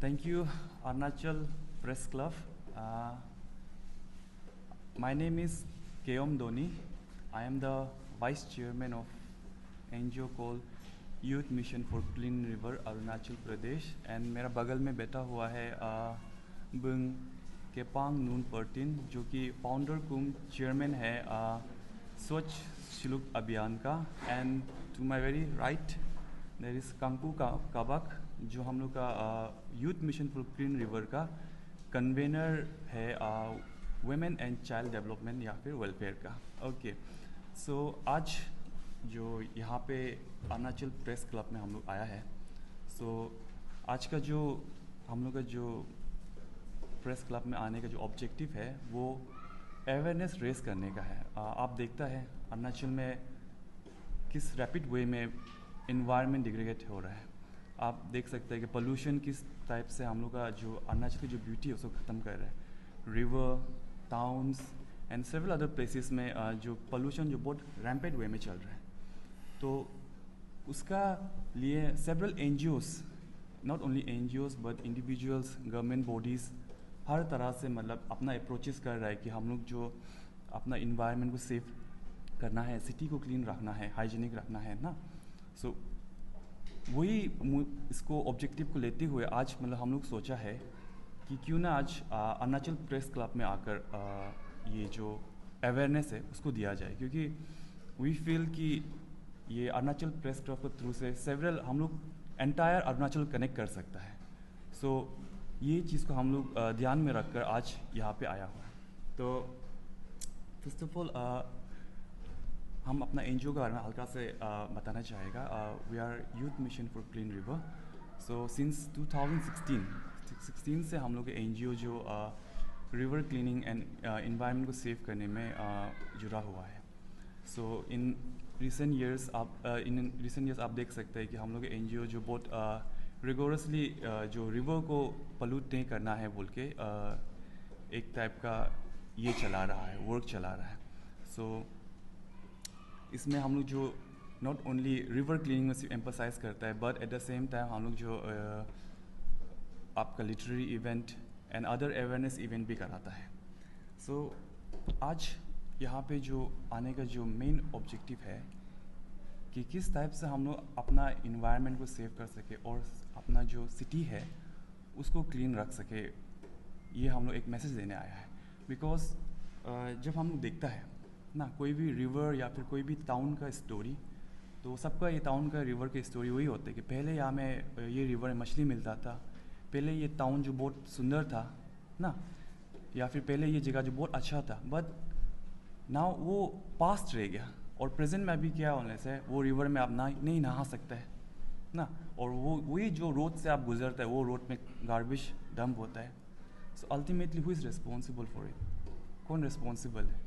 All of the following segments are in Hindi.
Thank you, Arunachal Press Club. Uh, my name is Keom Doni. I am the Vice Chairman of NGO called Youth Mission for Clean River, Arunachal Pradesh. And मेरा बगल में बैठा हुआ है बुंग केपांग नून पर्टिन, जो कि फाउंडर कुम चेयरमैन है स्वच्छ शिलुक अभियान का. And to my very right there is Kanku Kabak, जो हम लोग का youth mission for clean river का कन्वेनर है वुमेन एंड चाइल्ड डेवलपमेंट या फिर वेलफेयर का. ओके, सो आज जो यहाँ पे अरुणाचल प्रेस क्लब में हम लोग आया है. सो आज का जो हम लोग का जो प्रेस क्लब में आने का जो ऑब्जेक्टिव है वो अवेयरनेस रेस करने का है. आप देखता है अरुणाचल में किस रैपिड वे में इन्वायरमेंट डिग्रेडेट हो रहा है. आप देख सकते हैं कि पोल्यूशन किस टाइप से हम लोग का जो अरुणाचल की जो ब्यूटी है उसको ख़त्म कर रहा है. River, towns and several other places में जो पोल्यूशन जो बहुत रैम्पेड वे में चल रहा है. तो उसका लिए several NGOs, not only NGOs but individuals, government bodies हर तरह से मतलब अपना अप्रोचेस कर रहा है कि हम लोग जो अपना इन्वायरमेंट को सेफ करना है, सिटी को क्लीन रखना है, हाइजीनिक रखना है ना. सो वही इसको ऑब्जेक्टिव को लेते हुए आज मतलब हम लोग सोचा है कि क्यों ना आज अरुणाचल प्रेस क्लब में आकर ये जो अवेयरनेस है उसको दिया जाए, क्योंकि वी फील कि ये अरुणाचल प्रेस क्लब के थ्रू से सेवरल हम लोग एंटायर अरुणाचल कनेक्ट कर सकता है. सो ये चीज़ को हम लोग ध्यान में रखकर आज यहाँ पे आया हुआ है. तो फर्स्ट ऑफ ऑल हम अपना NGO के बारे में हल्का से बताना चाहेगा. We are youth mission for clean river. So since 2016 से हम लोग के NGO जो रिवर क्लीनिंग एंड इन्वायरमेंट को सेव करने में जुड़ा हुआ है. सो इन रिसेंट ईयर्स आप देख सकते हैं कि हम लोग के NGO जो बहुत रिगोरसली जो रिवर को पल्यूट नहीं करना है बोल के एक टाइप का ये चला रहा है, वर्क चला रहा है. सो इसमें हम लोग जो नॉट ओनली रिवर क्लीनिंग में सिर्फ एम्फसाइज करता है but at the same time हम लोग जो आपका literary event and other awareness event भी कराता है. सो आज यहाँ पे जो आने का जो मेन ऑब्जेक्टिव है कि किस टाइप से हम लोग अपना इन्वायरमेंट को सेव कर सके और अपना जो सिटी है उसको क्लीन रख सके, ये हम लोग एक मैसेज देने आया है. बिकॉज जब हम लोग देखता है ना कोई भी रिवर या फिर कोई भी टाउन का स्टोरी, तो सबका ये टाउन का रिवर की स्टोरी वही होती है कि पहले यहाँ में ये रिवर में मछली मिलता था, पहले ये टाउन जो बहुत सुंदर था ना, या फिर पहले ये जगह जो बहुत अच्छा था, बट नाउ वो पास्ट रह गया और प्रेजेंट में अभी क्या होने से वो रिवर में आप नहीं नहा सकते हैं ना. और वो वही जो रोड से आप गुजरते हैं वो रोड में गार्बेज डंप होता है. So ultimately who is responsible for it? कौन रिस्पॉन्सिबल है?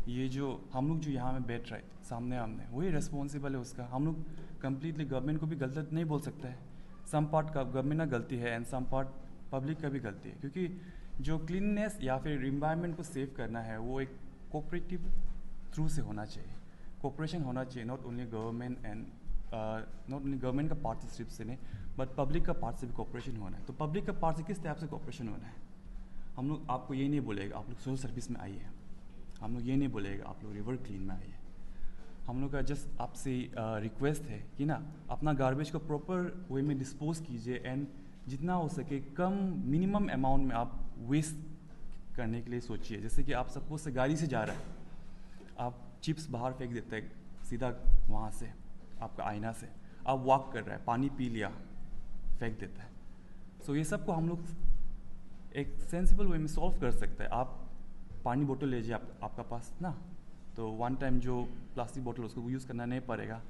ये जो हम लोग जो यहाँ में बैठ रहे सामने वही रिस्पॉन्सिबल है उसका. हम लोग कम्प्लीटली गवर्नमेंट को भी गलत नहीं बोल सकते हैं. सम पार्ट का गवर्नमेंट का गलती है एंड सम पार्ट पब्लिक का भी गलती है, क्योंकि जो क्लीननेस या फिर इन्वायरमेंट को सेव करना है वो एक कोऑपरेटिव थ्रू से होना चाहिए, कोऑपरेशन होना चाहिए. Not only government and not only government का पार्टनरशिप से नहीं बट पब्लिक का पार्ट से भी कोऑपरेशन होना है. तो पब्लिक का पार्ट से किस टाइप से कोऑपरेशन होना है? हम लोग आपको ये नहीं बोलेगा आप लोग सोशल सर्विस में आइए, हम लोग ये नहीं बोलेगा आप लोग रिवर क्लीन में आइए. हम लोग का जस्ट आपसे रिक्वेस्ट है कि ना अपना गार्बेज को प्रॉपर वे में डिस्पोज कीजिए एंड जितना हो सके कम मिनिमम अमाउंट में आप वेस्ट करने के लिए सोचिए. जैसे कि आप सपोज से गाड़ी से जा रहा है, आप चिप्स बाहर फेंक देते हैं सीधा वहाँ से आपका आईना से, आप वॉक कर रहे हैं पानी पी लिया फेंक देता है. सो ये सब को हम लोग एक सेंसिबल वे में सॉल्व कर सकते हैं. आप पानी बोतल लीजिए आपका पास ना, तो वन टाइम जो प्लास्टिक बोतल उसको यूज़ करना नहीं पड़ेगा.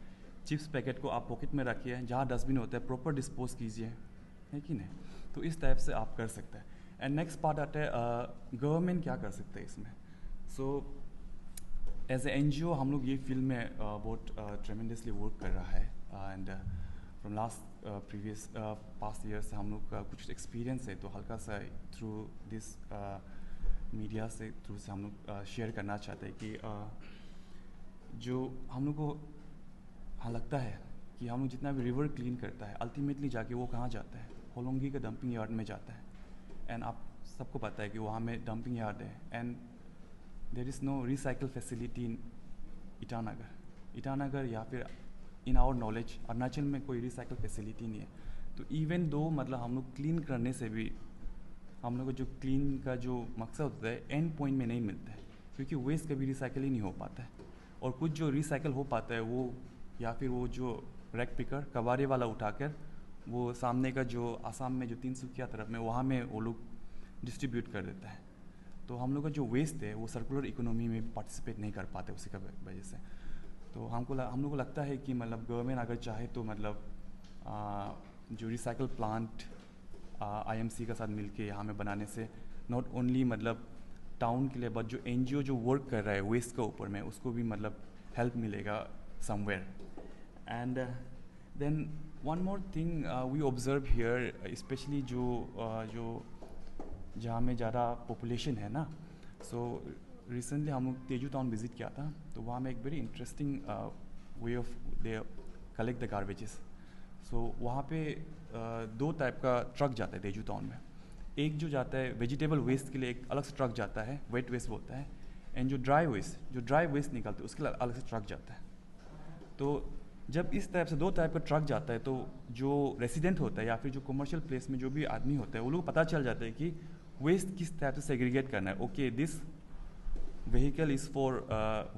चिप्स पैकेट को आप पॉकेट में रखिए, जहाँ डस्टबिन होता है प्रॉपर डिस्पोज कीजिए, है कि नहीं. तो इस टाइप से आप कर सकते हैं. एंड नेक्स्ट पार्ट आता है गवर्नमेंट क्या कर सकते हैं इसमें. सो एज ए NGO हम लोग ये फील्ड में बहुत ट्रेमेंडसली वर्क कर रहा है. And from last previous past year से हम लोग का कुछ एक्सपीरियंस है, तो हल्का सा थ्रू दिस मीडिया से थ्रू से हम लोग शेयर करना चाहते हैं कि जो हम लोग को हाँ लगता है कि हम लोग जितना भी रिवर क्लीन करता है अल्टीमेटली जाके वो कहाँ जाता है? होलोंगी का डंपिंग यार्ड में जाता है, एंड आप सबको पता है कि वहाँ में डंपिंग यार्ड है, and there is no recycle facility in Itanagar या फिर इन आवर नॉलेज अरुणाचल में कोई रिसाइकल फैसिलिटी नहीं है। तो इवन दो मतलब हम लोग क्लीन करने से भी हम लोग को जो क्लीन का जो मकसद होता है एंड पॉइंट में नहीं मिलता है, क्योंकि वेस्ट कभी रिसाइकल ही नहीं हो पाता है। और कुछ जो रिसाइकल हो पाता है वो या फिर वो जो रैक पिकर कबाड़े वाला उठाकर वो सामने का जो आसाम में जो तिनसुकिया तरफ में वहाँ में वो लोग डिस्ट्रीब्यूट कर देता है। तो हम लोग का जो वेस्ट है वो सर्कुलर इकोनॉमी में पार्टिसिपेट नहीं कर पाते उसी का वजह से। तो हम लोग को लगता है कि मतलब गवर्नमेंट अगर चाहे तो मतलब जो रिसाइकल प्लांट IMC का साथ मिलके यहाँ में बनाने से नॉट ओनली मतलब टाउन के लिए बट जो NGO जो वर्क कर रहा है वेस्ट के ऊपर में उसको भी मतलब हेल्प मिलेगा somewhere. And then one more thing we observe here specially जो जहाँ में ज़्यादा पॉपुलेशन है ना, सो रिसेंटली हम लोग तेजू टाउन विज़िट किया था, तो वहाँ में एक very interesting way of they collect the garbages. So वहाँ पे दो टाइप का ट्रक जाता है तेजू टाउन में। एक जो जाता है वेजिटेबल वेस्ट के लिए एक अलग से ट्रक जाता है, वेट वेस्ट बोलता है, एंड जो ड्राई वेस्ट निकलते है उसके लिए अलग से ट्रक जाता है। तो जब इस टाइप से दो टाइप का ट्रक जाता है तो जो रेसिडेंट होता है या फिर जो कमर्शियल प्लेस में जो भी आदमी होता है वो लोग पता चल जाता है कि वेस्ट किस टाइप से सेग्रीगेट करना है। Okay this vehicle is for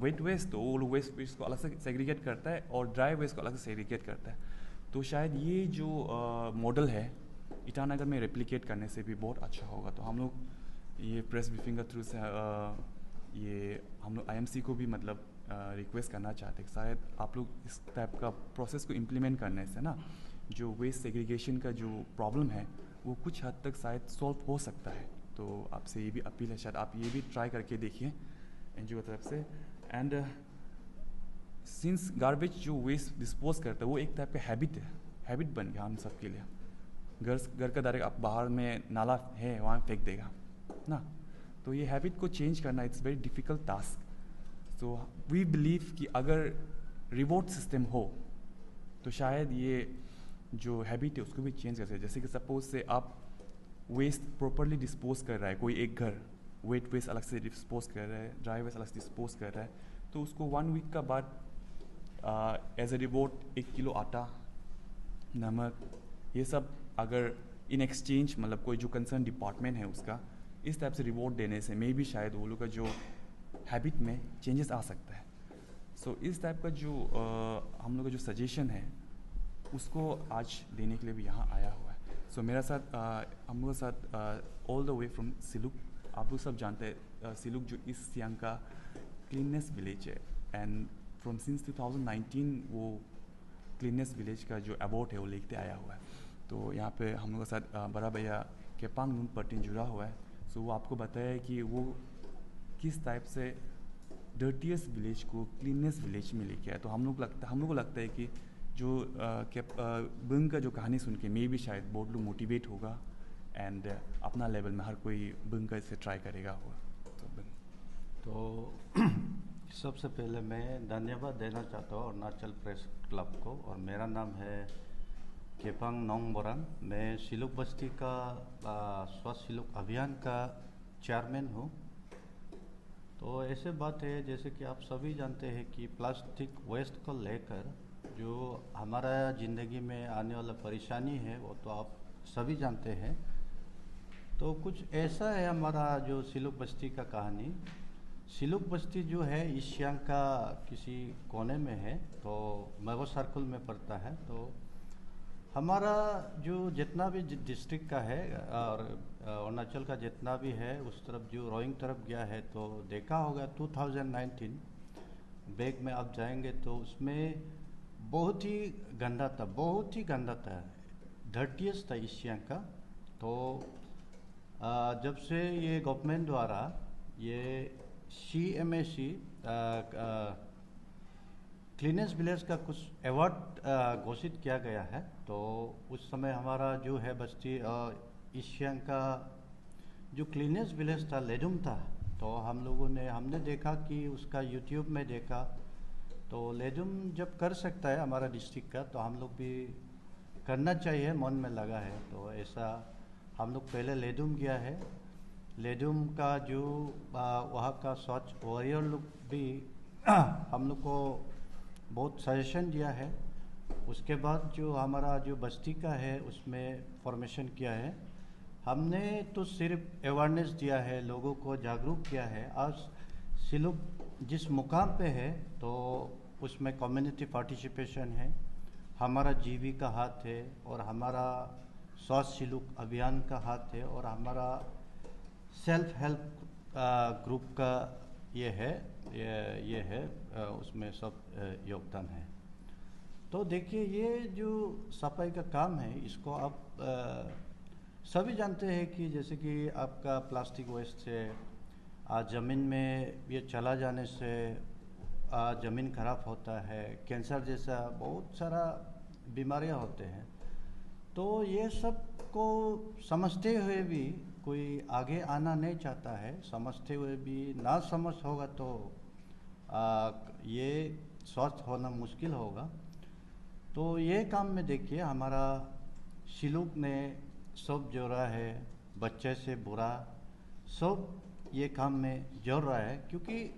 wet waste, तो वो वेस्ट को अलग से सेग्रीगेट करता है और ड्राई वेस्ट को अलग से सेग्रीगेट करता है। तो शायद ये जो मॉडल है ईटानगर में रेप्लिकेट करने से भी बहुत अच्छा होगा। तो हम लोग ये प्रेस ब्रीफिंग के थ्रू से ये हम लोग IMC को भी मतलब रिक्वेस्ट करना चाहते हैं शायद आप लोग इस टाइप का प्रोसेस को इम्प्लीमेंट करने से ना जो वेस्ट सेग्रीगेशन का जो प्रॉब्लम है वो कुछ हद तक शायद सॉल्व हो सकता है। तो आपसे ये भी अपील है, शायद आप ये भी ट्राई करके देखिए NGO की तरफ से। एंड सिंस गार्बेज जो वेस्ट डिस्पोज करता है वो एक टाइप का हैबिट बन गया हम सब के लिए। घर का डायरेक्ट आप बाहर में नाला है वहाँ फेंक देगा ना, तो ये हैबिट को चेंज करना it's very difficult task. So we believe कि अगर रिवॉर्ड सिस्टम हो तो शायद ये जो हैबिट है उसको भी चेंज कर सकते। जैसे कि सपोज से आप वेस्ट प्रॉपरली डिस्पोज कर रहा है, कोई एक घर वेट वेस्ट अलग से डिस्पोज कर रहा है, ड्राई वेस्ट अलग से डिस्पोज कर रहा है, तो उसको 1 वीक का बाद एज ए रिवॉर्ड 1 किलो आटा, नमक, ये सब अगर इन एक्सचेंज मतलब कोई जो कंसर्न डिपार्टमेंट है उसका इस टाइप से रिवॉर्ड देने से मे भी शायद वो लोग का जो हैबिट में चेंजेस आ सकता है। सो इस टाइप का जो हम लोग का जो सजेशन है उसको आज देने के लिए भी यहाँ आया हुआ है। सो मेरा साथ हम लोग के साथ all the way from Siluk, आप लोग सब जानते हैं सिलुक जो ईस्ट सियांग का क्लीननेस विलेज है, एंड फ्रॉम सिंस 2019 वो क्लीननेस विलेज का जो अवार्ड है वो लेके आया हुआ है। तो यहाँ पे हम लोग के साथ बड़ा भैया केपांग नून पर्टिन जुड़ा हुआ है। सो वो आपको बताया है कि वो किस टाइप से डर्टीएस्ट विलेज को क्लीननेस विलेज में लेके आया। तो हम लोग को लगता है कि जो बंग का जो कहानी सुन के मे भी शायद बहुत लोग मोटिवेट होगा एंड अपना लेवल में हर कोई बंग का इसे ट्राई करेगा हुआ। तो सबसे पहले मैं धन्यवाद देना चाहता हूँ अरुणाचल प्रेस क्लब को, और मेरा नाम है केपांग नोंग बोरांग। मैं सिलुक बस्ती का स्वच्छ सिलुक अभियान का चेयरमैन हूँ। तो ऐसे बात है जैसे कि आप सभी जानते हैं कि प्लास्टिक वेस्ट को लेकर जो हमारा ज़िंदगी में आने वाला परेशानी है वो तो आप सभी जानते हैं। तो कुछ ऐसा है हमारा जो सिलुक बस्ती का कहानी। सिलुक बस्ती जो है ईस्ट सियांग का किसी कोने में है, तो मैवो सर्कल में पड़ता है। तो हमारा जो जितना भी डिस्ट्रिक्ट का है और अरुणाचल का जितना भी है उस तरफ जो रोइंग तरफ गया है तो देखा होगा 2019 बैग में आप जाएंगे तो उसमें बहुत ही गंदा था, डर्टीएस्ट था ईस्ट सियांग का। तो जब से ये गवर्नमेंट द्वारा ये CMAC क्लीनेस्ट विलेज का कुछ अवार्ड घोषित किया गया है, तो उस समय हमारा जो है बस्ती ईस्ट सियांग का जो क्लीनेस्ट विलेज था लेडुम था। तो हमने देखा कि उसका YouTube में देखा, तो लेडुम जब कर सकता है हमारा डिस्ट्रिक्ट का, तो हम लोग भी करना चाहिए, मन में लगा है। तो ऐसा हम लोग पहले लेडुम गया है। लेडुम का जो वहाँ का स्वच्छ वॉरियर लोग भी हम लोग को बहुत सजेशन दिया है। उसके बाद जो हमारा जो बस्ती का है उसमें फॉर्मेशन किया है। हमने तो सिर्फ अवेयरनेस दिया है, लोगों को जागरूक किया है। आज सिलुक जिस मुकाम पे है तो उसमें कम्युनिटी पार्टिसिपेशन है, हमारा जीवी का हाथ है, और हमारा स्वास्थ्य सिलुक अभियान का हाथ है, और हमारा सेल्फ हेल्प ग्रुप का ये है उसमें सब योगदान है। तो देखिए, ये जो सफाई का काम है इसको आप सभी जानते हैं कि जैसे कि आपका प्लास्टिक वेस्ट से ज़मीन में ये चला जाने से ज़मीन खराब होता है, कैंसर जैसा बहुत सारा बीमारियां होते हैं। तो ये सब को समझते हुए भी कोई आगे आना नहीं चाहता है, समझते हुए भी ना समझ होगा तो ये स्वस्थ होना मुश्किल होगा। तो ये काम में देखिए हमारा सिलुक ने सब जोड़ा है, बच्चे से बुरा सब ये काम में जोड़ रहा है। क्योंकि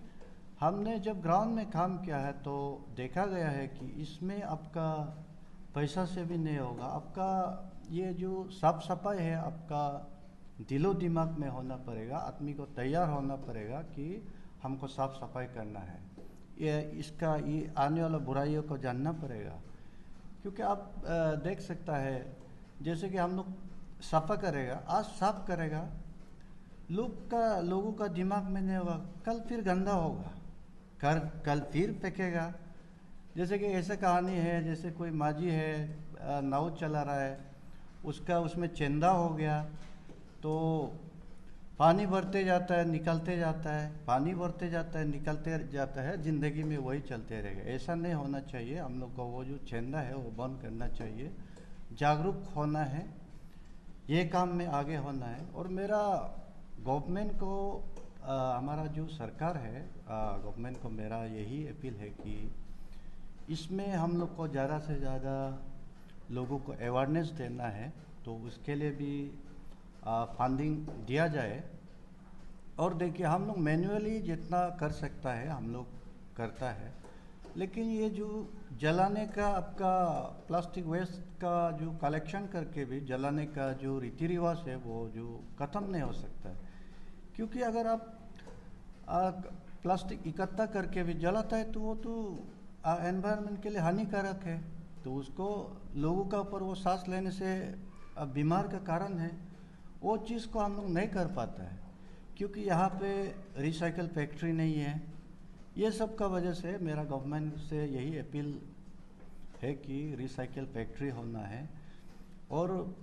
हमने जब ग्राउंड में काम किया है तो देखा गया है कि इसमें आपका पैसा से भी नहीं होगा, आपका ये जो साफ सफाई है आपका दिलो दिमाग में होना पड़ेगा, आदमी को तैयार होना पड़ेगा कि हमको साफ सफाई करना है। ये आने वाला बुराइयों को जानना पड़ेगा। क्योंकि आप देख सकता है जैसे कि हम लोग सफा करेगा, आज साफ करेगा, लोगों का दिमाग में नहीं होगा, कल फिर गंदा होगा, कल फिर फेंकेगा। जैसे कि ऐसा कहानी है, जैसे कोई माझी है नाव चला रहा है, उसमें चेंदा हो गया तो पानी भरते जाता है निकलते जाता है, पानी भरते जाता है निकलते जाता है, ज़िंदगी में वही चलते रहेगा। ऐसा नहीं होना चाहिए। हम लोग को वो जो चेंदा है वो बंद करना चाहिए, जागरूक होना है, ये काम में आगे होना है। और मेरा गवर्नमेंट को हमारा जो सरकार है गवर्नमेंट को मेरा यही अपील है कि इसमें हम लोग को ज़्यादा से ज़्यादा लोगों को अवेयरनेस देना है। तो उसके लिए भी फंडिंग दिया जाए। और देखिए, हम लोग मैन्युअली जितना कर सकता है हम लोग करता है, लेकिन ये जो जलाने का आपका प्लास्टिक वेस्ट का जो कलेक्शन करके भी जलाने का जो रीति रिवाज है वो जो ख़त्म नहीं हो सकता है। क्योंकि अगर आप प्लास्टिक इकट्ठा करके भी जलाता है तो वो तो एनवायरनमेंट के लिए हानिकारक है, तो उसको लोगों का ऊपर वो सांस लेने से बीमार का कारण है। वो चीज़ को हम लोग नहीं कर पाता है क्योंकि यहाँ पे रिसाइकल फैक्ट्री नहीं है। ये सब का वजह से मेरा गवर्नमेंट से यही अपील है कि रिसाइकल फैक्ट्री होना है। और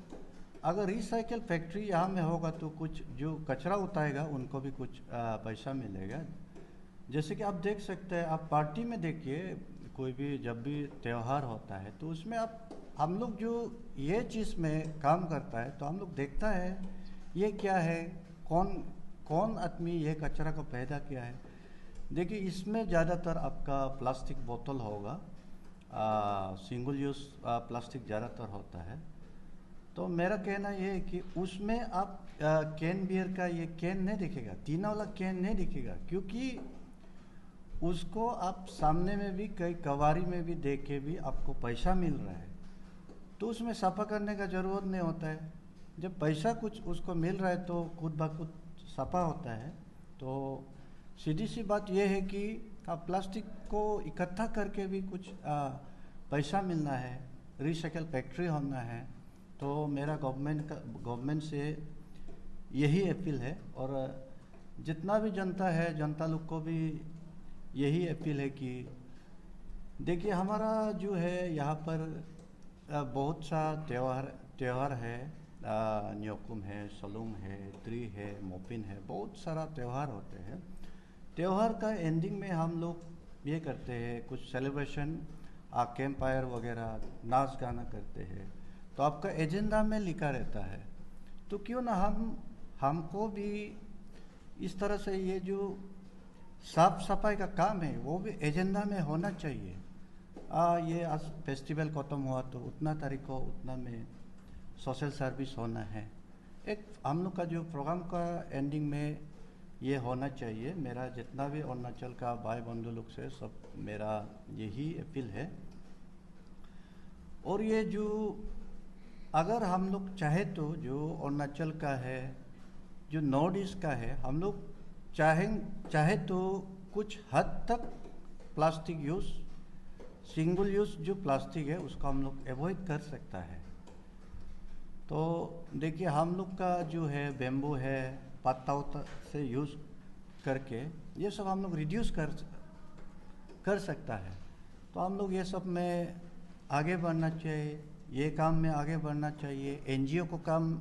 अगर रिसाइकल फैक्ट्री यहाँ में होगा तो कुछ जो कचरा उठाएगा उनको भी कुछ पैसा मिलेगा। जैसे कि आप देख सकते हैं, आप पार्टी में देखिए, कोई भी जब भी त्यौहार होता है तो उसमें हम लोग जो ये चीज़ में काम करता है तो हम लोग देखता है ये क्या है, कौन आदमी ये कचरा को पैदा किया है। देखिए, इसमें ज़्यादातर आपका प्लास्टिक बोतल होगा, सिंगल यूज़ प्लास्टिक ज़्यादातर होता है। तो मेरा कहना ये है कि उसमें आप कैन बियर का ये कैन नहीं दिखेगा, टीना वाला कैन नहीं दिखेगा, क्योंकि उसको आप सामने में भी कई कवारी में भी देख के भी आपको पैसा मिल रहा है, तो उसमें सफा करने का ज़रूरत नहीं होता है। जब पैसा कुछ उसको मिल रहा है तो खुद ब खुद सफा होता है। तो सीधी सी बात यह है कि आप प्लास्टिक को इकट्ठा करके भी कुछ पैसा मिलना है, रिसाइकल फैक्ट्री होना है। तो मेरा गवर्नमेंट से यही अपील है, और जितना भी जनता है, जनता लोग को भी यही अपील है कि देखिए, हमारा जो है यहाँ पर बहुत सा त्यौहार है, न्योकुम है, सलूम है, त्री है, मोपिन है, बहुत सारा त्यौहार होते हैं। त्यौहार का एंडिंग में हम लोग ये करते हैं कुछ सेलिब्रेशन, कैंप फायर वगैरह, नाच गाना करते हैं। तो आपका एजेंडा में लिखा रहता है, तो क्यों ना हमको भी इस तरह से ये जो साफ सफाई का काम है वो भी एजेंडा में होना चाहिए। ये आज फेस्टिवल ख़त्म हुआ तो उतना तारीख को उतना में सोशल सर्विस होना है। एक हम लोग का जो प्रोग्राम का एंडिंग में ये होना चाहिए। मेरा जितना भी अरुणाचल का भाई बंधु लोग से सब मेरा यही अपील है। और ये जो अगर हम लोग चाहे तो जो अरुणाचल का है, जो नॉर्थ ईस्ट का है, हम लोग चाहे तो कुछ हद तक प्लास्टिक यूज़, सिंगल यूज़ जो प्लास्टिक है उसको हम लोग अवॉइड कर सकता है। तो देखिए हम लोग का जो है बेम्बू है, पत्ता से यूज़ करके ये सब हम लोग रिड्यूस कर सकता है। तो हम लोग ये सब में आगे बढ़ना चाहिए, ये काम में आगे बढ़ना चाहिए। एनजीओ को काम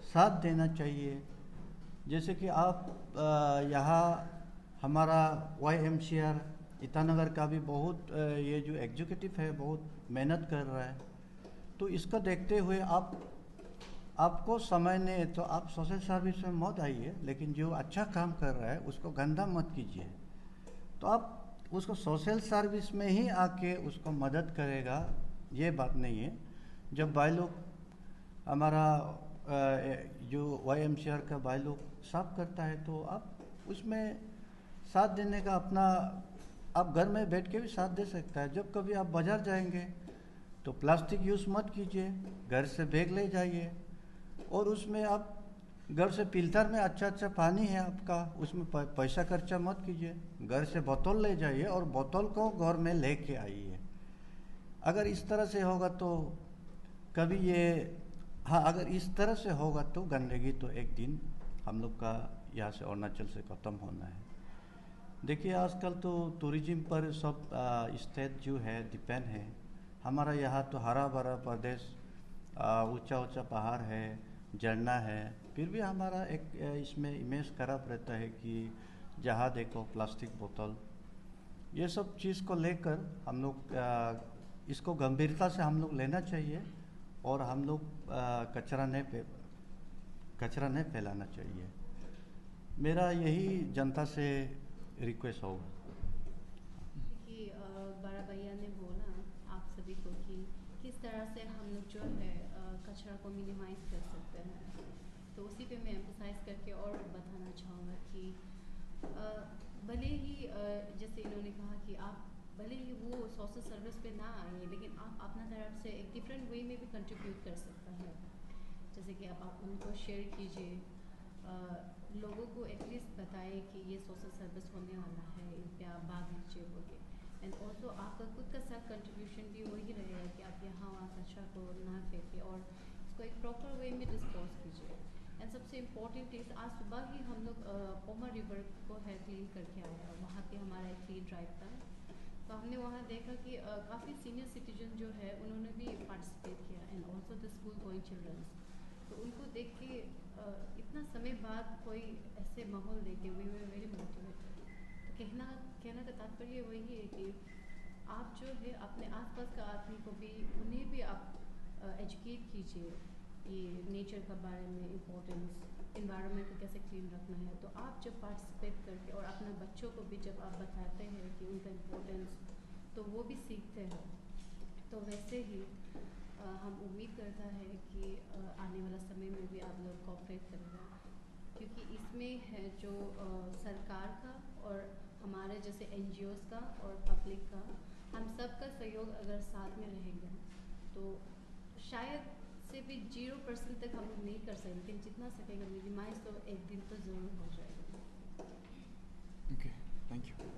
साथ देना चाहिए। जैसे कि आप यहाँ हमारा YMCR ईटानगर का भी बहुत ये जो एग्जीक्यूटिव है बहुत मेहनत कर रहा है। तो इसको देखते हुए आपको समय नहीं तो आप सोशल सर्विस में मत आइए, लेकिन जो अच्छा काम कर रहा है उसको गंदा मत कीजिए। तो आप उसको सोशल सर्विस में ही आके उसको मदद करेगा, ये बात नहीं है। जब भाई लोग हमारा जो YMCR का भाई लोग साफ करता है तो आप उसमें साथ देने का अपना, आप घर में बैठ के भी साथ दे सकता है। जब कभी आप बाज़ार जाएंगे तो प्लास्टिक यूज़ मत कीजिए, घर से बैग ले जाइए। और उसमें आप घर से फिल्टर में अच्छा पानी है आपका, उसमें पैसा खर्चा मत कीजिए। घर से बोतल ले जाइए और बोतल को घर में लेके आइए। अगर इस तरह से होगा तो कभी ये, हाँ, अगर इस तरह से होगा तो गंदगी तो एक दिन हम लोग का यहाँ से अरुणाचल से ख़त्म होना है। देखिए आजकल तो टूरिज्म पर सब स्टेट जो है डिपेंड है। हमारा यहाँ तो हरा भरा प्रदेश, ऊंचा ऊंचा पहाड़ है, झरना है, फिर भी हमारा एक इसमें इमेज खराब रहता है कि जहाँ देखो प्लास्टिक बोतल। ये सब चीज़ को लेकर हम लोग इसको गंभीरता से हम लोग लेना चाहिए और हम लोग कचरा नहीं फैलाना चाहिए। मेरा यही जनता से रिक्वेस्ट होगा। कि बड़ा भैया ने बोला आप सभी को कि किस तरह से हम लोग जो है कचरा को मिनिमाइज कर सकते हैं, तो उसी पे मैं एम्फसाइज करके और बताना चाहूँगा कि भले ही जैसे इन्होंने कहा कि आप भले ही वो सोशल सर्विस पे ना आए, लेकिन आप अपना तरफ से एक डिफरेंट वे में भी कंट्रीब्यूट कर सकता है। जैसे कि आप उनको शेयर कीजिए, लोगों को एटलीस्ट बताएं कि ये सोशल सर्विस होने वाला है, इन पे आप भाग लीजिए बोल के। एंड ऑल्सो आपका खुद का सेल्फ कंट्रीब्यूशन भी वही रहेगा कि आप यहाँ वहाँ कचरा को ना फेंके और इसको एक प्रॉपर वे में डिस्पोज कीजिए। एंड सबसे इम्पोर्टेंट चीज़, आज सुबह ही हम लोग पोमा रिवर को है क्लीन करके आए और वहाँ पे हमारा एक क्लीन ड्राइव था। तो हमने वहाँ देखा कि काफ़ी सीनियर सिटीजन जो है उन्होंने भी पार्टिसिपेट किया and also the school going childrens. तो उनको देख के इतना समय बाद कोई ऐसे माहौल देखे वी वर वेरी मोटिवेटेड। तो कहना का तात्पर्य वही है कि आप जो है अपने आसपास का आदमी को भी, उन्हें भी आप एजुकेट कीजिए ये नेचर का बारे में, इम्पोर्टेंस, इन्वायरमेंट को कैसे क्लीन रखना है। तो आप जब पार्टिसिपेट करके और अपने बच्चों को भी जब आप बताते हैं कि उनका इम्पोर्टेंस, तो वो भी सीखते हैं। तो वैसे ही हम उम्मीद करता है कि आने वाला समय में भी आप लोग कोऑपरेट करेगा, क्योंकि इसमें है जो सरकार का और हमारे जैसे NGOs का और पब्लिक का, हम सब का सहयोग अगर साथ में रहेगा तो शायद से भी 0% तक हम लोग नहीं कर सकते, लेकिन जितना सकेगा मिनिमाइज तो एक दिन तो ज़रूर हो जाएगा। Okay, thank you.